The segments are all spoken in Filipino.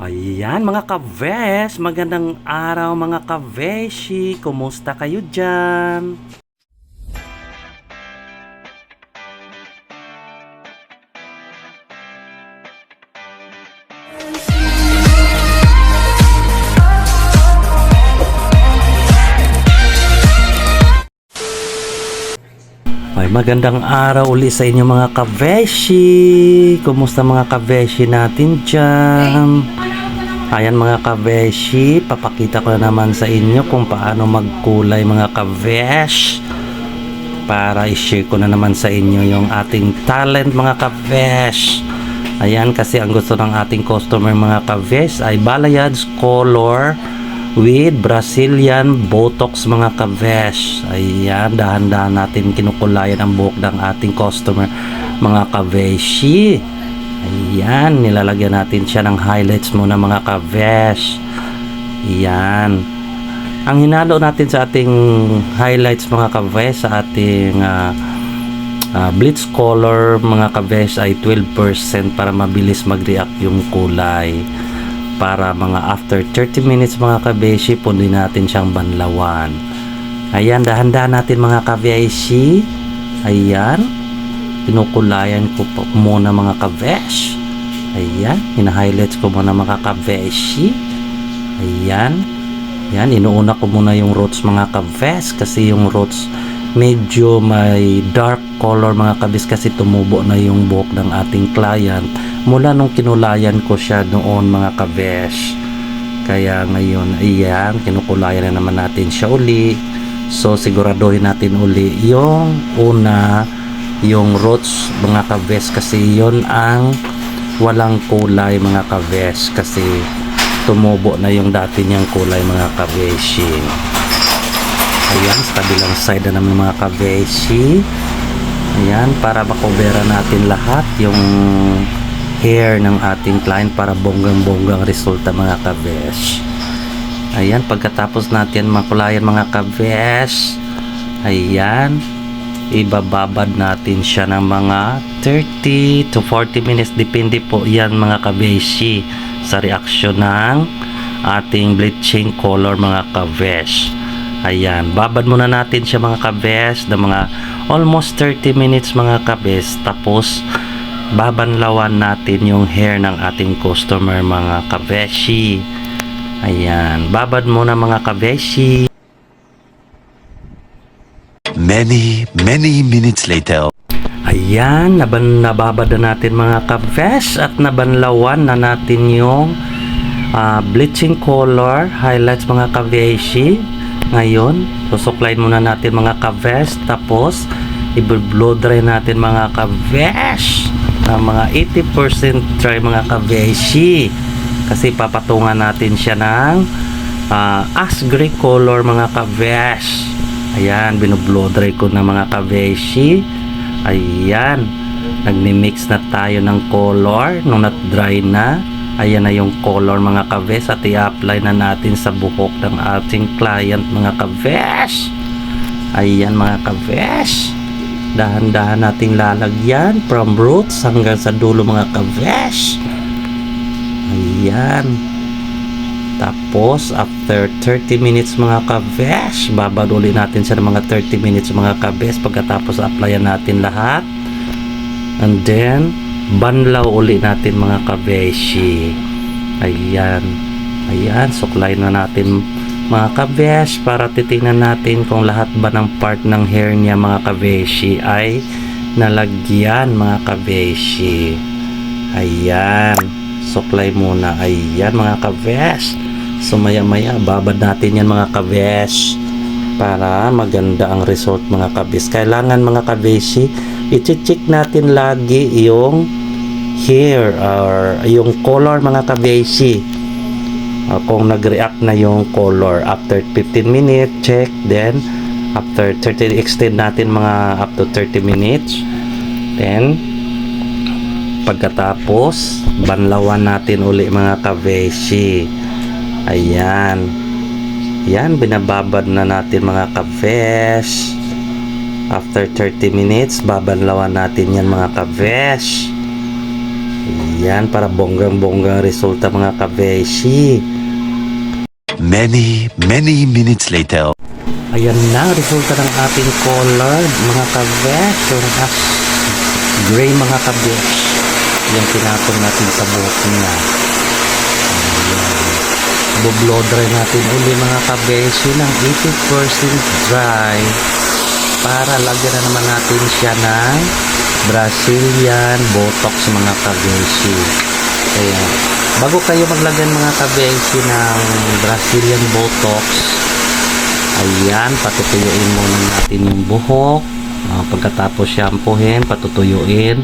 Ayan mga kaves, magandang araw mga kaveshi, kumusta kayo dyan? Ay, magandang araw uli sa inyo mga kaveshi, kumusta mga kaveshi natin dyan? Ayan mga kabeshi, papakita ko na naman sa inyo kung paano magkulay mga kabesh para i-share ko na naman sa inyo yung ating talent mga kabesh. Ayan, kasi ang gusto ng ating customer mga kabesh ay balayage color with Brazilian Botox mga kabesh. Ayan, dahan-dahan natin kinukulayan ang buhok ng ating customer mga kabeshi. Ayan, nilalagyan natin siya ng highlights muna mga kavesh. Ayan. Ang hinalo natin sa ating highlights mga kavesh sa ating bleach color mga kavesh ay 12% para mabilis mag-react yung kulay. Para mga after 30 minutes mga kaveshi, punduin natin siyang banlawan. Ayan, dahan-dahan natin mga kaveshi. Ayan. Pinukulayan ko po muna mga kavesh. Ayan, hina-highlights ko muna mga kaveshi. Ayan. Ayan, inuuna ko muna yung roots mga kavesh kasi yung roots medyo may dark color mga kavesh kasi tumubo na yung buhok ng ating client mula nung kinulayan ko siya noon mga kavesh. Kaya ngayon, ayan, kinukulayan na naman natin siya uli. So siguraduhin natin uli yung una, yung roots mga kaves kasi yon ang walang kulay mga kaves kasi tumubo na yung dati niyang kulay mga kaveshi. Ayan, sa kabilang side na naman mga kaveshi. Ayan, para makobera natin lahat yung hair ng ating client para bonggang-bonggang resulta mga kavesh. Ayan, pagkatapos natin makulayan mga kavesh, ayan, ibababad natin siya ng mga 30 to 40 minutes depende po yan mga kabeshi sa reaksyon ng ating bleaching color mga kavesh. Ayan, babad muna natin siya mga kavesh na mga almost 30 minutes mga kavesh, tapos babanlawan natin yung hair ng ating customer mga kaveshi. Ayan, babad muna mga kaveshi. Many minutes later. Ayan, nababad na natin mga kavesh at nabanlawan na natin yung bleaching color highlights mga kaveshi. Ngayon, susuklayin muna natin mga kavesh, tapos i-blow dry natin mga kavesh na mga 80% dry mga kaveshi kasi papatungan natin siya ng ash gray color mga kavesh. Ayan, binublow dry ko na mga kaveshi. Ayan, nagmi-mix na tayo ng color nung nat-dry na. Ayan na yung color mga kavesh at i-apply na natin sa buhok ng ating client mga kavesh. Ayan mga kavesh, dahan-dahan nating lalagyan from roots hanggang sa dulo mga kavesh. Ayan. Tapos, after 30 minutes mga kavesh, babad natin siya ng mga 30 minutes mga kavesh pagkatapos applyan natin lahat. And then, banlaw uli natin mga kaveshi. Ayan. Ayan, suklayin na natin mga kavesh para titingnan natin kung lahat ba ng part ng hair niya mga kaveshi ay nalagyan mga kaveshi. Ayan. Suklay muna. Ayan mga kavesh. So maya-maya babad natin yan mga kavesh para maganda ang result mga kavesh. Kailangan mga kaveshi i-check natin lagi yung hair or yung color mga kaveshi. Kung nag-react na yung color after 15 minutes, check. Then after 30, extend natin mga up to 30 minutes. Then pagkatapos banlawan natin uli mga kaveshi. Ayan. Ayan, binababad na natin mga kavesh. After 30 minutes, babanlawan natin yan mga kavesh. Yan, para bonggang-bonggang resulta mga kabeshi. Many, many minutes later. Ayan na ang resulta ng ating colored mga kabesh. Yung ash gray mga kabesh. Yung tinapon natin sa buhok niya. Bublow dry natin uli mga kabeshi ng 80% dry. Para lagyan na naman natin siya ng Brazilian Botox mga kabeshi. Kaya bago kayo maglagyan mga kabeshi ng Brazilian Botox, ayan, patutuyuin muna natin yung buhok. Pagkatapos shampoohin, patutuyuin.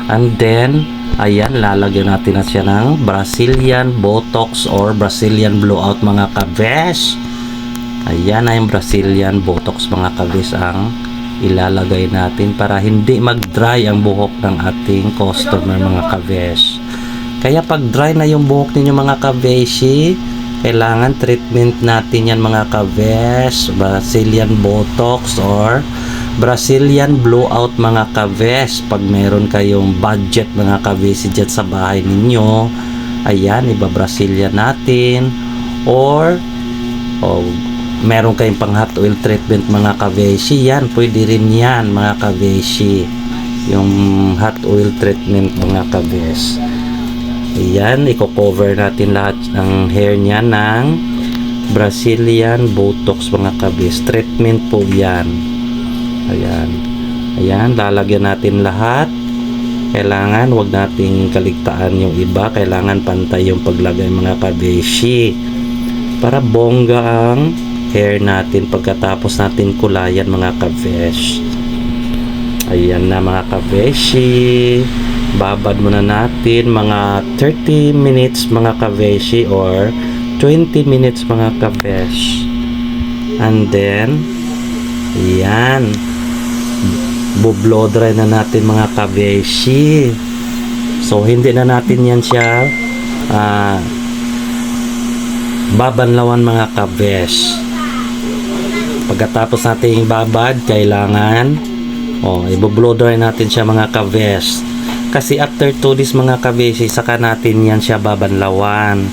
And then, ayan, lalagyan natin na siya ng Brazilian Botox or Brazilian Blowout mga kabesh. Ayan na yung Brazilian Botox mga kabesh ang ilalagay natin para hindi mag-dry ang buhok ng ating customer mga kabesh. Kaya pag dry na yung buhok ninyo mga kabeshi, kailangan treatment natin yan mga kabesh, Brazilian Botox or Brazilian Blowout mga kabesh. Pag meron kayong budget mga kabeshi dyan sa bahay ninyo, ayan, iba-Brazilian natin. Or meron kayong pang hot oil treatment mga kabeshi, yan, pwede rin yan mga kabeshi, yung hot oil treatment mga kabesh. Ayan, i-cover natin lahat ng hair niya ng Brazilian Botox mga kabesh. Treatment po yan. Ayan. Ayan, lalagyan natin lahat. Kailangan wag nating kaligtaan yung iba. Kailangan pantay yung paglagay mga kabeshi. Para bongga ang hair natin pagkatapos natin kulayan mga kabesh. Ayan na mga kabeshi. Babad muna natin mga 30 minutes mga kabeshi or 20 minutes mga kabesh. And then, ayan, bublow dry na natin mga kabeshi. So, hindi na natin yan siya babanlawan mga kabesh. Pagkatapos natin babad, kailangan i-blow dry natin siya mga kabesh. Kasi after 2 days mga kabeshi, saka natin yan siya babanlawan.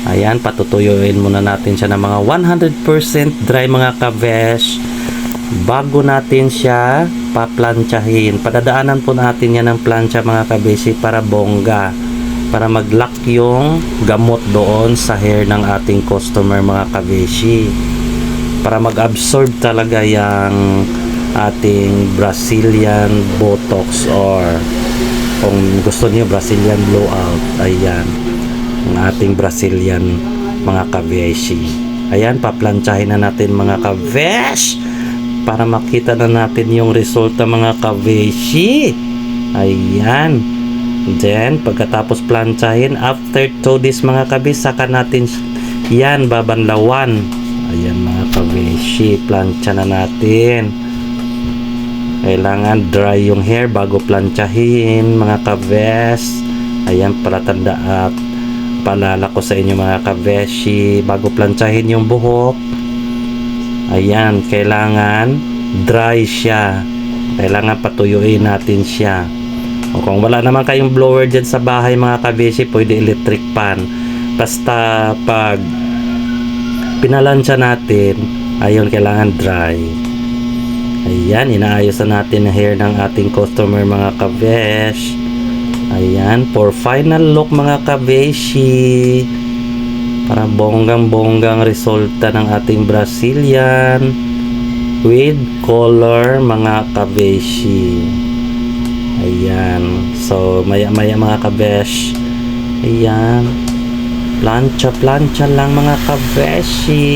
Ayan, patutuyuin muna natin siya ng mga 100% dry mga kabesh bago natin siya paplantsahin. Padadaanan po natin yan ng plancha mga kabeshi para bongga, para mag-lock yung gamot doon sa hair ng ating customer mga kabeshi, para mag-absorb talaga yung ating Brazilian Botox or kung gusto niyo Brazilian Blowout. Ayan, ang ating Brazilian mga kabeshi. Ayan, paplantsahin na natin mga kabesh para makita na natin yung resulta mga kabeshi. Ayan. Then, pagkatapos plantsahin, after 2 days mga kabeshi, saka natin yan babanlawan. Ayan mga kabeshi, plantsa na natin. Kailangan dry yung hair bago plantsahin mga kabesh. Ayan, palatanda at paalala ko sa inyo mga kabeshi, bago plantsahin yung buhok, ayan, kailangan dry siya. Kailangan patuyuin natin siya. O kung wala naman kayong blower dyan sa bahay mga kabeshi, pwede electric pan. Basta pag pinalansya natin, ayun, kailangan dry. Ayan, inaayos na natin ang hair ng ating customer mga kabesh. Ayan, for final look mga kabeshi, para bonggang-bonggang resulta ng ating Brazilian with color mga kabeshi. Ayan, so maya-maya mga kabesh, ayan, plancha-plancha lang mga kabeshi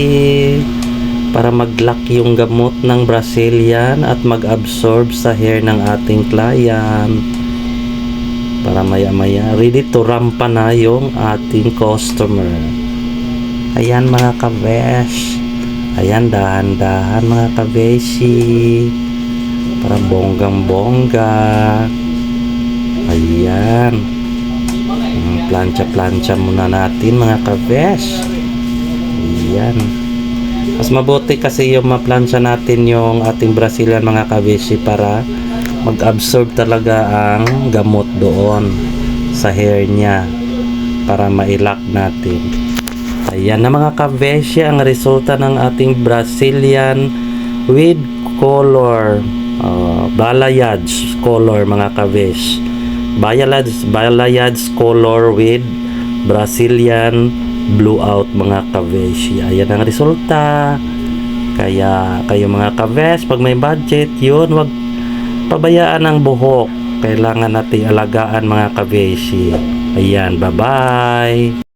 para mag-lock yung gamot ng Brazilian at mag-absorb sa hair ng ating client. Para maya-maya, ready to rampa na yung ating customer. Ayan mga kabesh. Ayan, dahan-dahan mga kabeshi. Para bonggang-bongga. Ayan. Plancha-plancha muna natin mga kabesh. Ayan. Mas mabuti kasi yung maplansya natin yung ating Brazilian mga kabeshi para mag-absorb talaga ang gamot doon. sa hair niya para mailak natin. Ayan na mga kabeshi ang resulta ng ating Brazilian with color, balayage color mga kabesh. Balayage color with Brazilian blowout mga kabeshi. Ayan ang resulta. Kaya kayo mga kabesh, pag may budget, yun, wag pabayaan ang buhok. Kailangan nating alagaan mga kabeshi. Ayan, bye-bye!